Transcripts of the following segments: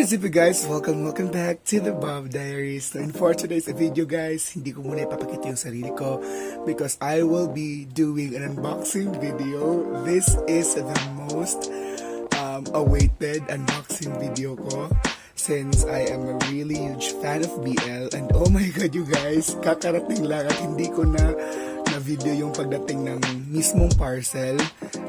is up guys? Welcome back to the BOB Diaries. So for today's video guys, hindi ko muna ipapakita yung sarili ko because I will be doing an unboxing video. This is the most awaited unboxing video ko since I am a really huge fan of BL, and oh my god you guys, kakarating lang at hindi ko na video yung pagdating ng mismong parcel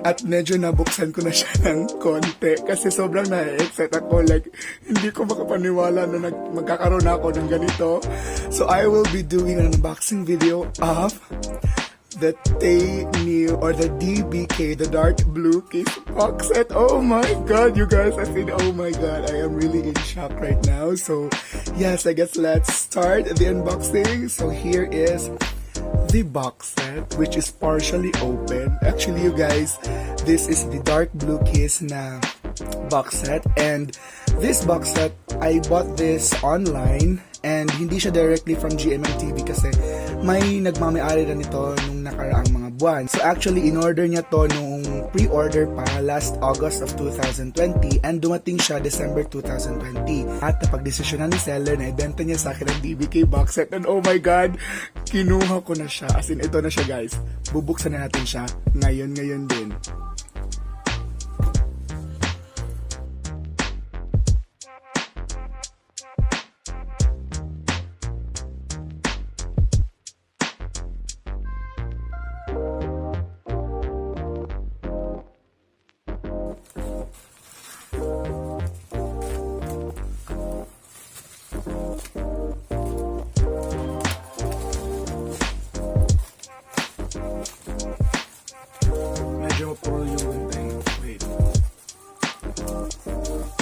at medyo nabuksan ko na siya ng konti kasi sobrang na-excite ako, like hindi ko makapaniwala na magkakaroon ako ng ganito. So I will be doing an unboxing video of the taynew or the DBK, the dark blue case box set. Oh my god you guys, I think oh my god, I am really in shock right now. So yes, I guess let's start the unboxing. So here is the box set, which is partially open. Actually you guys, this is the dark blue case na box set, and this box set I bought this online and hindi siya directly from GMMTV kasi may nagmamay-ari na nito nung nakaraang mga buwan. So actually in-order niya to nung pre-order pa last August of 2020 and dumating siya December 2020. At napag-desisyonan ni seller na ibenta niya sa akin ang DBK box set, and oh my god, kinuha ko na siya. As in, ito na siya guys. Bubuksan na natin siya ngayon din. Wait.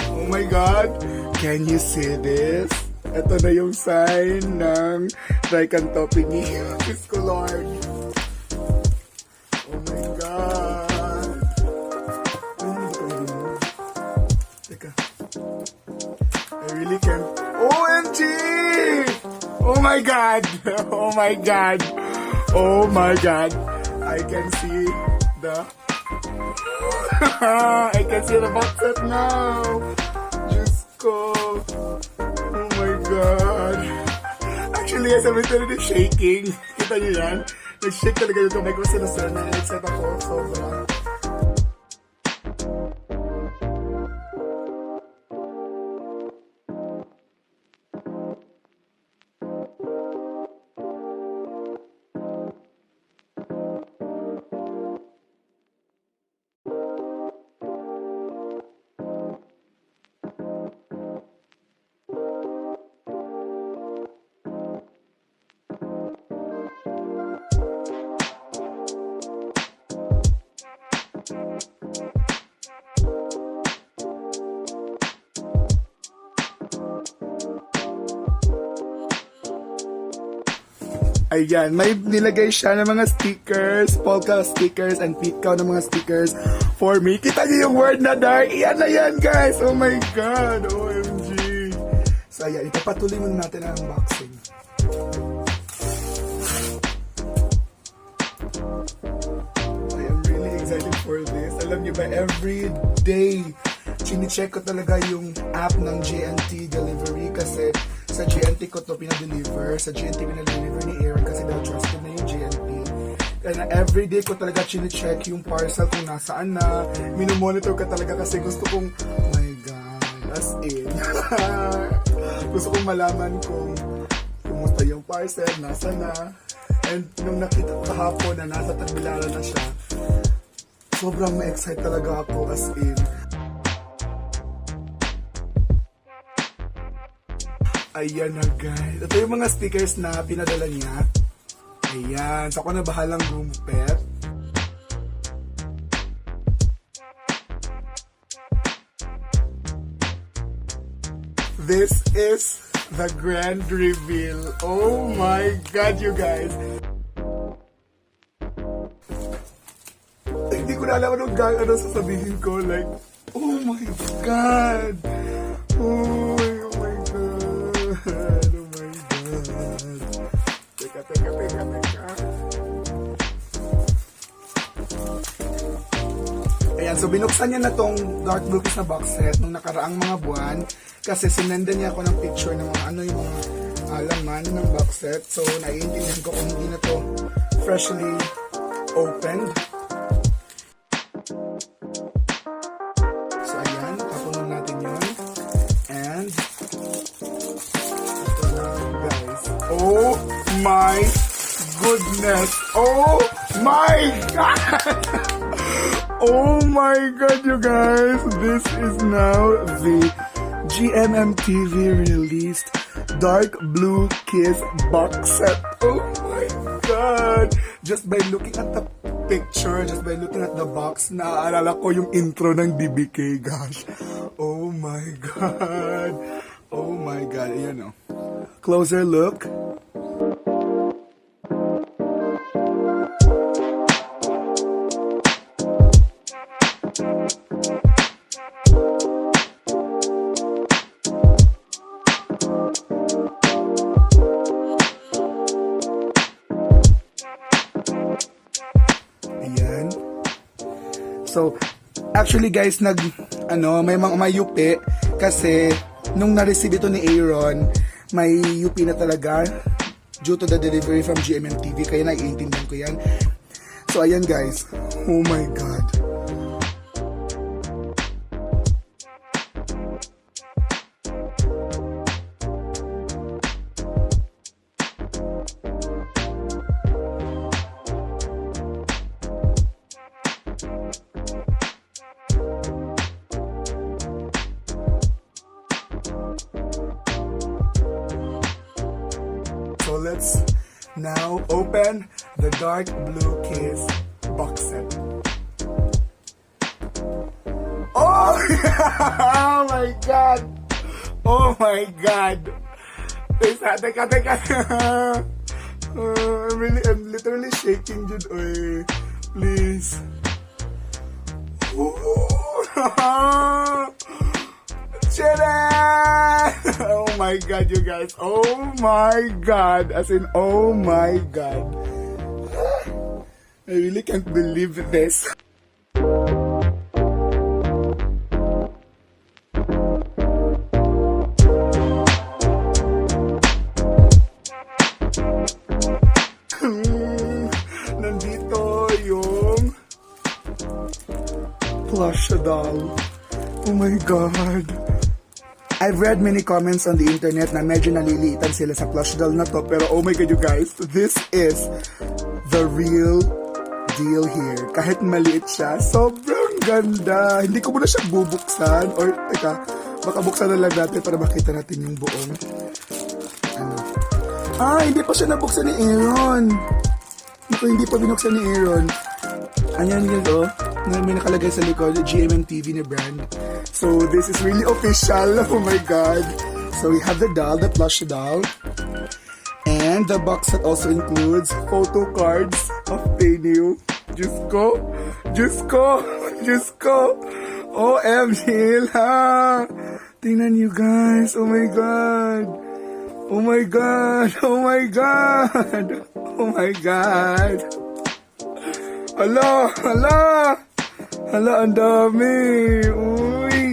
Oh my god! Can you see this? Ito na yung sign ng trichantropy Diyos ko Lord. Oh my god! Teka. I really can't. OMG! Oh my god! Oh my god! Oh my god! I can see the I can see the box set now. Diyos ko. Oh my god. Actually, as I'm literally shaking. Kita niyo yan? Nag-shake talaga yung kamay ko sa na-excite ako. Sobra. Ayan, may nilagay siya ng mga stickers, polka stickers, and pitkaw ng mga stickers for me. Kita niyo yung word na dark. Iyan na yan, guys. Oh my God. OMG. So, ayan, ipapatuloy muna natin ang unboxing. I am really excited for this. Alam niyo ba, every day, chine-check ko talaga yung app ng GNT Delivery kasi sa GNT ko to pinadeliver. Sa GNT pinadeliver ni Aaron kasi daw trusted na yung GNT. Kaya everyday ko talaga chine-check yung parcel kung nasaan na. Minomonitor ka talaga kasi gusto kong, oh my god, as in. Gusto kong malaman kung kumusta yung parcel, nasa na. And nung nakita ko kahapon na nasa Tagbilaran na siya, sobrang ma-excite talaga ako, as in. Ayan na guys. Ito yung mga stickers na pinadala niya. Ayan. So ako na bahalang gumpet. This is the grand reveal. Oh my god you guys. Hindi ko na alam ano sasabihin ko. Like, oh my god. Oh my god. Oh my god. Teka. Ayan, so binuksan niya na tong dark blue na box set nung nakaraang mga buwan. Kasi sinendan niya ako ng picture ng mga ano yung mga laman ng box set. So, naiintindihan ko kung hindi na to freshly opened. So, ayan. Tapunan natin yun. And, ito na, guys. Oh my goodness! Oh my God! Oh my God, you guys! This is now the GMMTV released Dark Blue Kiss box set. Oh my God! Just by looking at the picture, just by looking at the box, naaalala ko yung intro ng DBK, gosh. Oh my God! Oh my God, ayan o. Closer look. Ayan. So, actually guys, may yupi kasi nung na-receive ito ni Aaron, may yupi na talaga due to the delivery from GMMTV, kaya naiintindihan ko yan. So, ayan guys. Oh my God. So let's now open the Dark Blue Kiss box set. Oh! Oh my God! Oh my God! Teka. I'm literally shaking, dude. Oy, please. Oh my God, you guys. Oh my God. As in, oh my God. I really can't believe this. Nandito yung plush doll. Oh my God. I've read many comments on the internet na medyo naliliitan sila sa plush doll na to, pero oh my God, you guys, this is the real deal here. Kahit maliit siya, sobrang ganda. Hindi ko muna siya bubuksan, or teka, baka buksan na lang natin para makita natin yung buong hindi pa siya nabuksan ni Aaron. Hindi pa binuksan ni Aaron. Ayan yun, oh. May nakalagay sa likod, GMMTV na brand. So, this is really official. Oh my God. So, we have the doll, the plush doll. And the box set also includes photo cards of taynew. Jusko. OMG, ha. Tingnan nyo, guys. Oh my God. Oh my God. Oh my God. Oh my God. Hala, ang dami. Uy.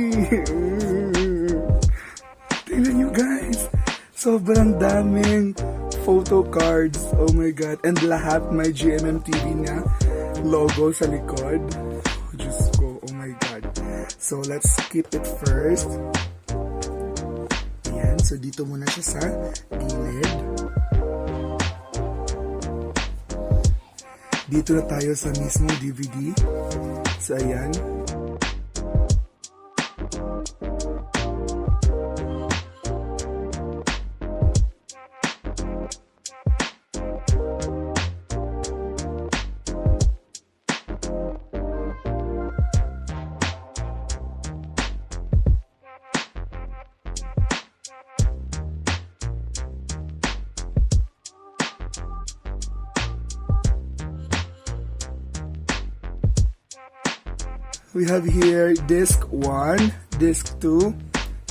Tingnan nyo guys. Sobrang daming photo cards. Oh my God. And lahat may GMMTV na logo sa likod. Oh, Diyos ko. Oh my God. So, let's skip it first. Ayan. So, dito muna siya sa gilid. Dito na tayo sa mismong DVD. So, ayan. We have here disc 1, disc 2,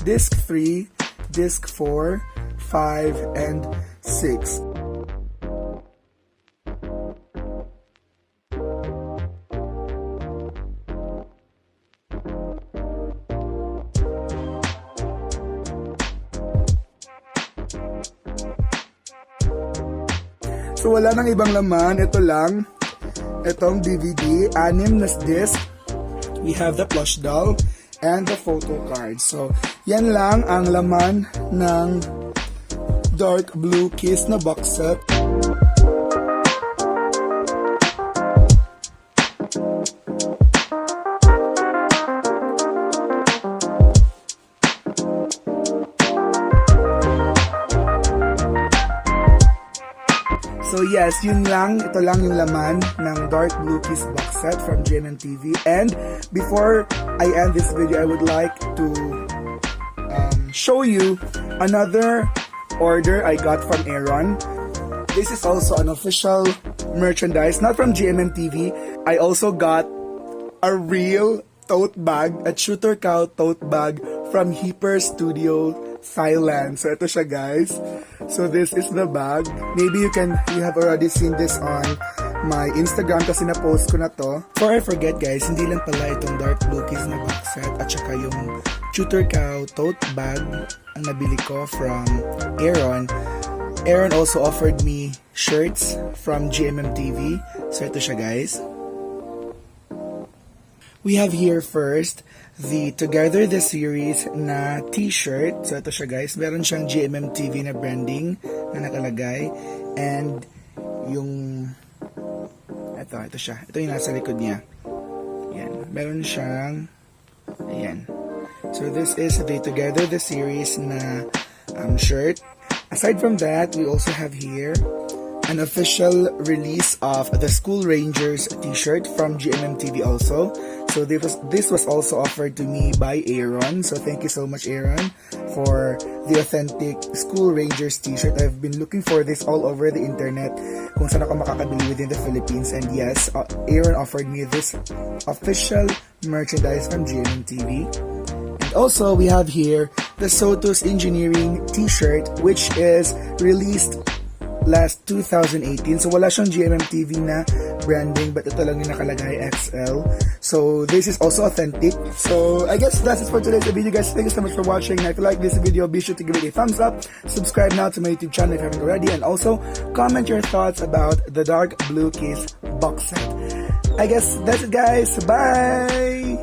disc 3, disc 4, 5, and 6. So wala nang ibang laman, ito lang. Itong DVD, 6 na disc. We have the plush doll and the photo card. So yan lang ang laman ng dark blue kiss na box set. So yes, yun lang. Ito lang yung laman ng Dark Blue Kiss box set from GMMTV. And before I end this video, I would like to show you another order I got from Aaron. This is also an official merchandise, not from GMMTV. I also got a real tote bag, a Shooter Cow tote bag from Hyper Studio Thailand. So ito siya, guys. So this is the bag. Maybe you have already seen this on my Instagram kasi na-post ko na to. Before I forget, guys, hindi lang pala itong dark blue kiss na box set at saka yung Shooter Cow tote bag ang nabili ko from Aaron. Aaron also offered me shirts from GMMTV. So ito siya, guys. We have here first the Together the Series na t-shirt. So ito siya, guys. Meron siyang GMMTV na branding na nakalagay. And yung ito siya. Ito yung nasa likod niya. Ayan. Meron siyang ayan. So this is the Together the Series na shirt. Aside from that, we also have here an official release of the School Rangers t-shirt from GMMTV also. So this was also offered to me by Aaron. So thank you so much, Aaron, for the authentic School Rangers t-shirt. I've been looking for this all over the internet kung saan ako makakabili within the Philippines. And yes, Aaron offered me this official merchandise from GMMTV. And also, we have here the Sotos Engineering t-shirt, which is released last 2018. So wala siyang GMMTV na branding, but ito lang yung nakalagay XL. So this is also authentic. So I guess that's it for today's video, guys. Thank you so much for watching. And if you like this video, be sure to give it a thumbs up. Subscribe now to my YouTube channel if you haven't already. And also comment your thoughts about the Dark Blue Kiss box set. I guess that's it, guys. Bye!